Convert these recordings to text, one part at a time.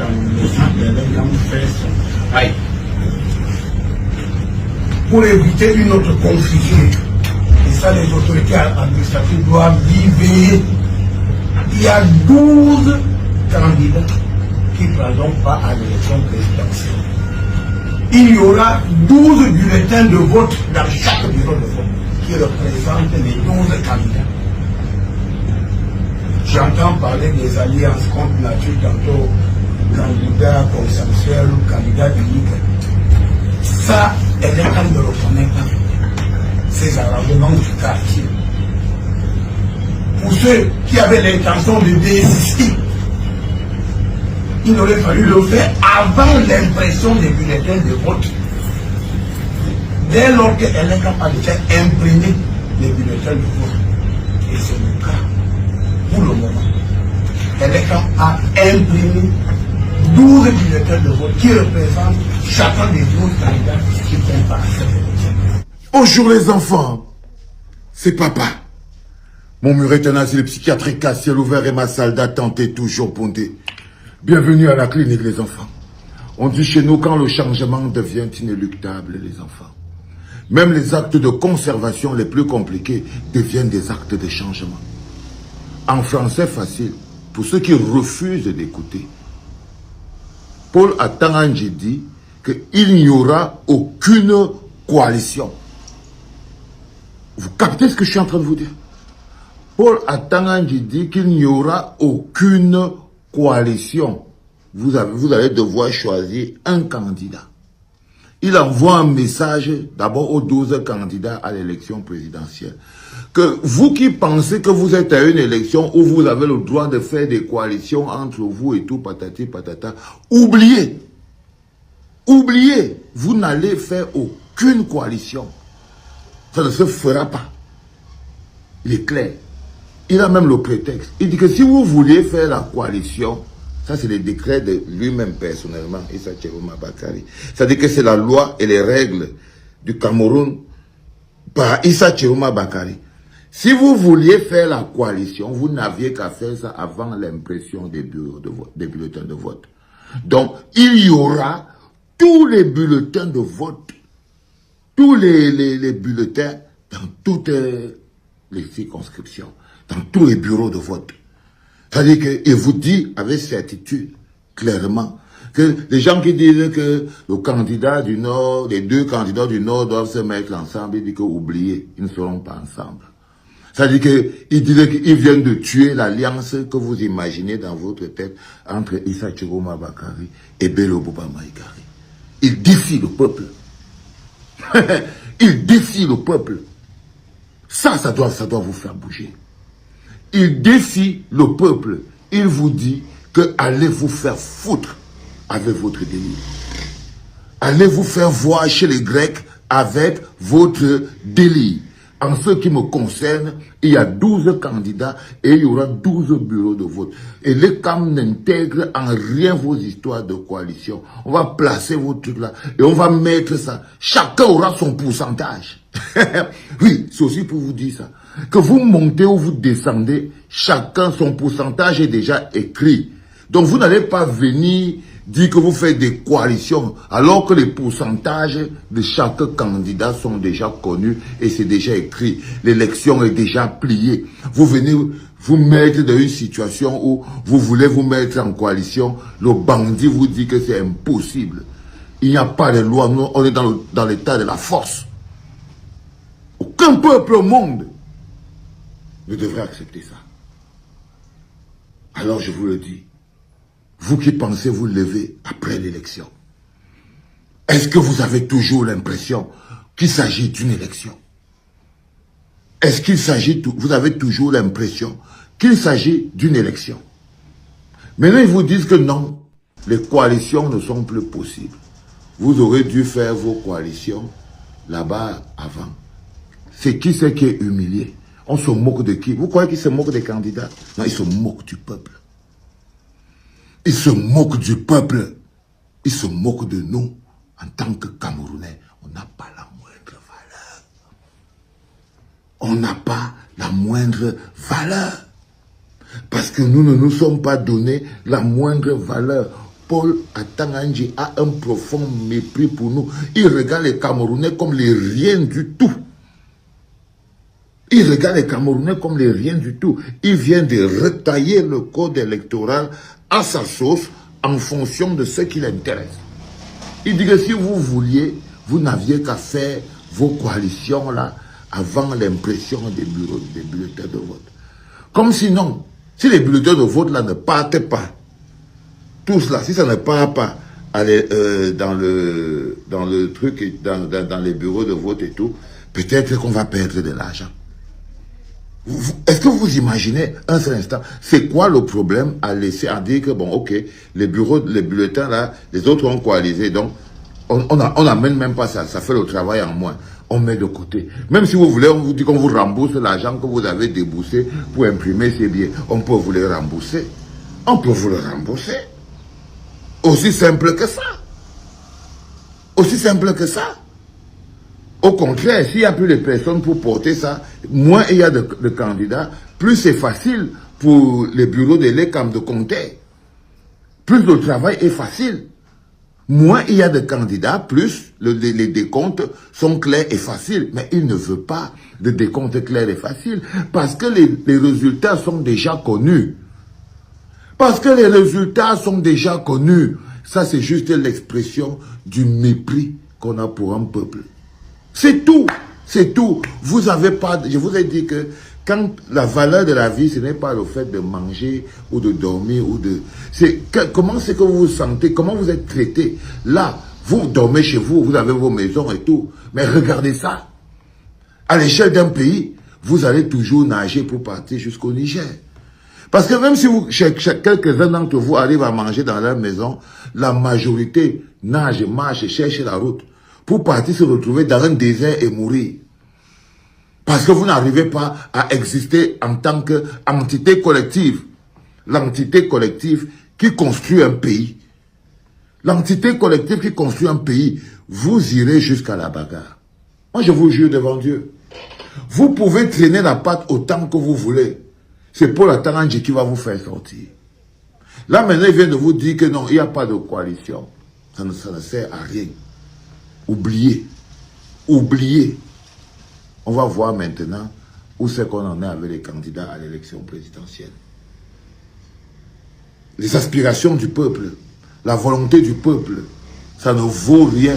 en laissant quelqu'un faire son travail. Pour éviter une autre confusion, et ça les autorités administratives doivent vivre. Il y a 12 candidats qui ne prendront pas à l'élection présidentielle. Il y aura 12 bulletins de vote dans chaque bureau de vote qui représentent les 12 candidats. J'entends parler des alliances contre nature, tantôt candidat consensuel ou candidat unique. Ça, elle est quand ne reconnaît pas ces arrangements du quartier. Pour ceux qui avaient l'intention de désister, il aurait fallu le faire avant l'impression des bulletins de vote. Dès lors qu'elle est capable de faire imprimer les bulletins de vote. Et c'est le cas pour le moment. Elle est capable d'imprimer 12 bulletins de vote qui représentent chacun des 12 candidats qui font partie de cette élection. Bonjour les enfants, c'est papa. Mon mur est un asile psychiatrique à ciel ouvert et ma salle d'attente est toujours bondée. Bienvenue à la clinique les enfants. On dit chez nous quand le changement devient inéluctable les enfants. Même les actes de conservation les plus compliqués deviennent des actes de changement. En français facile, pour ceux qui refusent d'écouter, Paul Atanganji dit qu'il n'y aura aucune coalition. Vous captez ce que je suis en train de vous dire? Paul Atanganji dit qu'il n'y aura aucune coalition. Vous allez devoir choisir un candidat. Il envoie un message d'abord aux 12 candidats à l'élection présidentielle. Que vous qui pensez que vous êtes à une élection où vous avez le droit de faire des coalitions entre vous et tout, patati patata, oubliez. Oubliez, vous n'allez faire aucune coalition. Ça ne se fera pas. Il est clair. Il a même le prétexte. Il dit que si vous vouliez faire la coalition, ça c'est le décret de lui-même personnellement, Issa Chiroma Bakari. C'est-à-dire que c'est la loi et les règles du Cameroun par Issa Chiroma Bakari. Si vous vouliez faire la coalition, vous n'aviez qu'à faire ça avant l'impression des bureaux de vote, des bulletins de vote. Donc, il y aura tous les bulletins de vote, tous les bulletins dans toutes les circonscriptions, dans tous les bureaux de vote. C'est-à-dire qu'il vous dit avec certitude, clairement, que les gens qui disent que le candidat du Nord, les deux candidats du Nord doivent se mettre ensemble, ils disent que oubliez, ils ne seront pas ensemble. C'est-à-dire qu'ils disaient qu'ils viennent de tuer l'alliance que vous imaginez dans votre tête entre Issa Chiroma Bakari et Bello Boba Maïkari. Ils défient le peuple. Ils défient le peuple. Ça doit vous faire bouger. Il défie le peuple. Il vous dit que allez vous faire foutre avec votre délire. Allez vous faire voir chez les Grecs avec votre délire. En ce qui me concerne, il y a 12 candidats et il y aura 12 bureaux de vote. Et les CAM n'intègrent en rien vos histoires de coalition. On va placer vos trucs là et on va mettre ça. Chacun aura son pourcentage. Oui, c'est aussi pour vous dire ça. Que vous montez ou vous descendez, chacun son pourcentage est déjà écrit. Donc vous n'allez pas venir dire que vous faites des coalitions alors que les pourcentages de chaque candidat sont déjà connus et c'est déjà écrit. L'élection est déjà pliée. Vous venez vous mettre dans une situation où vous voulez vous mettre en coalition. Le bandit vous dit que c'est impossible. Il n'y a pas de loi. Nous, on est dans l'état de la force. Aucun peuple au monde ne devrait accepter ça. Alors je vous le dis, vous qui pensez vous lever après l'élection, est-ce que vous avez toujours l'impression qu'il s'agit d'une élection? Est-ce qu'il s'agit, vous avez toujours l'impression qu'il s'agit d'une élection? Maintenant ils vous disent que non, les coalitions ne sont plus possibles. Vous aurez dû faire vos coalitions là-bas avant. C'est qui c'est qui est humilié? On se moque de qui? Vous croyez qu'ils se moquent des candidats? Non, ils se moquent du peuple. Ils se moquent du peuple. Ils se moquent de nous. En tant que Camerounais, on n'a pas la moindre valeur. On n'a pas la moindre valeur. Parce que nous ne nous sommes pas donné la moindre valeur. Paul Atangandji a un profond mépris pour nous. Il regarde les Camerounais comme les rien du tout. Il regarde les Camerounais comme les rien du tout. Il vient de retailler le code électoral à sa sauce en fonction de ce qui l'intéresse. Il dit que si vous vouliez, vous n'aviez qu'à faire vos coalitions là avant l'impression des bulletins de vote. Comme sinon, si les bulletins de vote là ne partent pas, tous là, si ça ne part pas dans le truc, dans les bureaux de vote et tout, peut-être qu'on va perdre de l'argent. Est-ce que vous imaginez un seul instant, c'est quoi le problème à laisser, à dire que bon, ok, les bulletins là, les autres ont coalisé, donc on n'amène même pas ça, ça fait le travail en moins. On met de côté. Même si vous voulez, on vous dit qu'on vous rembourse l'argent que vous avez déboursé pour imprimer ces billets. On peut vous les rembourser. On peut vous le rembourser. Aussi simple que ça. Aussi simple que ça. Au contraire, s'il n'y a plus de personnes pour porter ça, moins il y a de candidats, plus c'est facile pour les bureaux de l'ECAM de compter. Plus le travail est facile. Moins il y a de candidats, plus les décomptes sont clairs et faciles. Mais il ne veut pas de décomptes clairs et faciles parce que les résultats sont déjà connus. Parce que les résultats sont déjà connus. Ça, c'est juste l'expression du mépris qu'on a pour un peuple. C'est tout. C'est tout. Vous avez pas... Je vous ai dit que quand la valeur de la vie, ce n'est pas le fait de manger ou de dormir ou de... Comment c'est que vous vous sentez, comment vous êtes traité. Là, vous dormez chez vous, vous avez vos maisons et tout. Mais regardez ça. À l'échelle d'un pays, vous allez toujours nager pour partir jusqu'au Niger. Parce que même si quelques-uns d'entre vous arrivent à manger dans leur maison, la majorité nage, marche, cherche la route pour partir se retrouver dans un désert et mourir. Parce que vous n'arrivez pas à exister en tant qu'entité collective. L'entité collective qui construit un pays. L'entité collective qui construit un pays, vous irez jusqu'à la bagarre. Moi, je vous jure devant Dieu. Vous pouvez traîner la patte autant que vous voulez. C'est Paul Atangandji qui va vous faire sortir. Là, maintenant, il vient de vous dire que non, il n'y a pas de coalition. Ça ne sert à rien. Oubliez. Oubliez. On va voir maintenant où c'est qu'on en est avec les candidats à l'élection présidentielle. Les aspirations du peuple, la volonté du peuple, ça ne vaut rien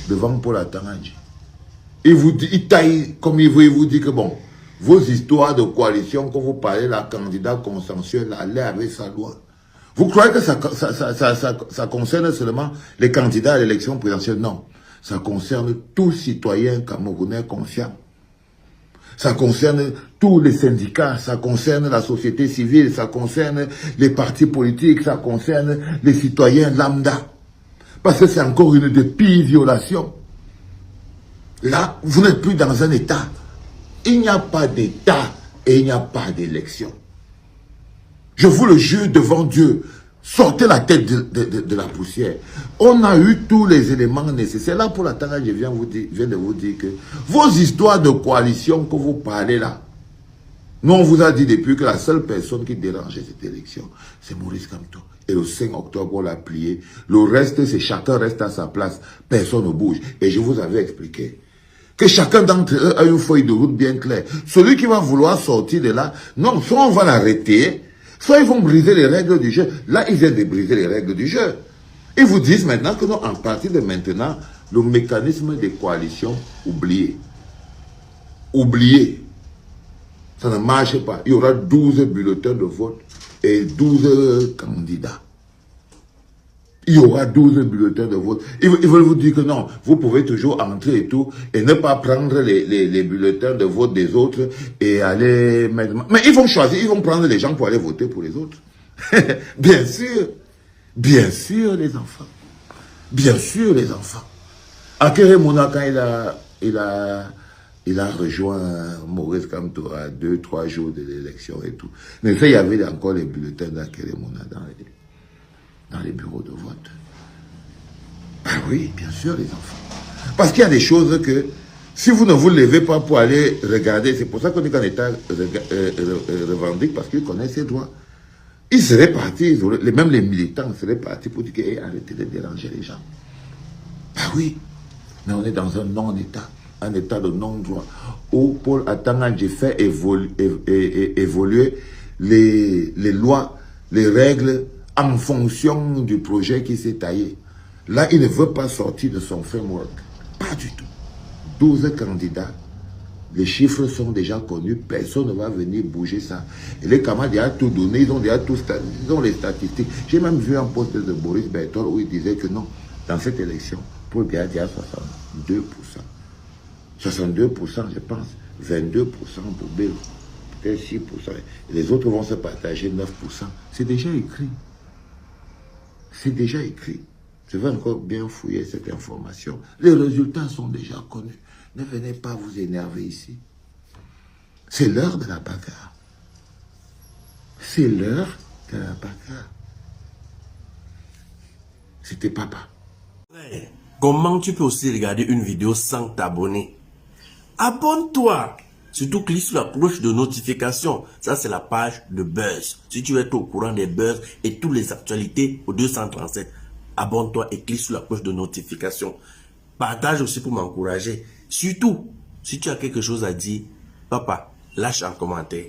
devant Paul Atangandji. Il taille comme il vous dit que bon, vos histoires de coalition, quand vous parlez, la candidat consensuel, allez avec sa loi. Vous croyez que ça concerne seulement les candidats à l'élection présidentielle? Non. Ça concerne tout citoyen camerounais conscient. Ça concerne tous les syndicats, ça concerne la société civile, ça concerne les partis politiques, ça concerne les citoyens lambda. Parce que c'est encore une des pires violations. Là, vous n'êtes plus dans un État. Il n'y a pas d'État et il n'y a pas d'élection. Je vous le jure devant Dieu, sortez la tête de la poussière. On a eu tous les éléments nécessaires. Là, pour la temps, je viens de vous dire que vos histoires de coalition que vous parlez là, nous, on vous a dit depuis que la seule personne qui dérangeait cette élection, c'est Maurice Kamto. Et le 5 octobre, on l'a plié. Le reste, c'est chacun reste à sa place. Personne ne bouge. Et je vous avais expliqué que chacun d'entre eux a une feuille de route bien claire. Celui qui va vouloir sortir de là, non, soit on va l'arrêter, soit ils vont briser les règles du jeu. Là, ils viennent de briser les règles du jeu. Ils vous disent maintenant que non, en partir de maintenant, le mécanisme des coalitions, oublié. Oublié. Ça ne marche pas. Il y aura 12 bulletins de vote et 12 candidats. Il y aura 12 bulletins de vote. Ils veulent vous dire que non, vous pouvez toujours entrer et tout, et ne pas prendre les bulletins de vote des autres et aller mettre... Mais ils vont choisir, ils vont prendre les gens pour aller voter pour les autres. Bien sûr les enfants. Bien sûr les enfants. Akere Mouna, quand il a rejoint Maurice Kamto à 2-3 jours de l'élection et tout. Mais ça, il y avait encore les bulletins d'Akere Mouna dans les bureaux de vote. Ah oui, bien sûr, les enfants. Parce qu'il y a des choses que, si vous ne vous levez pas pour aller regarder, c'est pour ça qu'on dit qu'un État revendique, parce qu'il connaît ses droits. Ils seraient partis, même les militants seraient partis pour dire hey, arrêtez de déranger les gens. Ah oui, mais on est dans un non-État, un État de non-droit, où Paul Atanga fait évoluer les lois, les règles en fonction du projet qui s'est taillé. Là, il ne veut pas sortir de son framework. Pas du tout. 12 candidats. Les chiffres sont déjà connus. Personne ne va venir bouger ça. Et les camarades, ils ont tout donné. Ils ont déjà tout, ils ont les statistiques. J'ai même vu un post de Boris Bertol où il disait que non, dans cette élection, Paul Biya a 62%. 62%, je pense. 22% pour Bello. Peut-être 6%. Et les autres vont se partager 9%. C'est déjà écrit. C'est déjà écrit. Je vais encore bien fouiller cette information. Les résultats sont déjà connus. Ne venez pas vous énerver ici. C'est l'heure de la bagarre. C'est l'heure de la bagarre. C'était papa. Comment tu peux aussi regarder une vidéo sans t'abonner? Abonne-toi. Surtout clique sur la cloche de notification. Ça, c'est la page de Buzz. Si tu veux être au courant des buzz et toutes les actualités au 237, abonne-toi et clique sur la cloche de notification. Partage aussi pour m'encourager. Surtout, si tu as quelque chose à dire, papa, lâche un commentaire.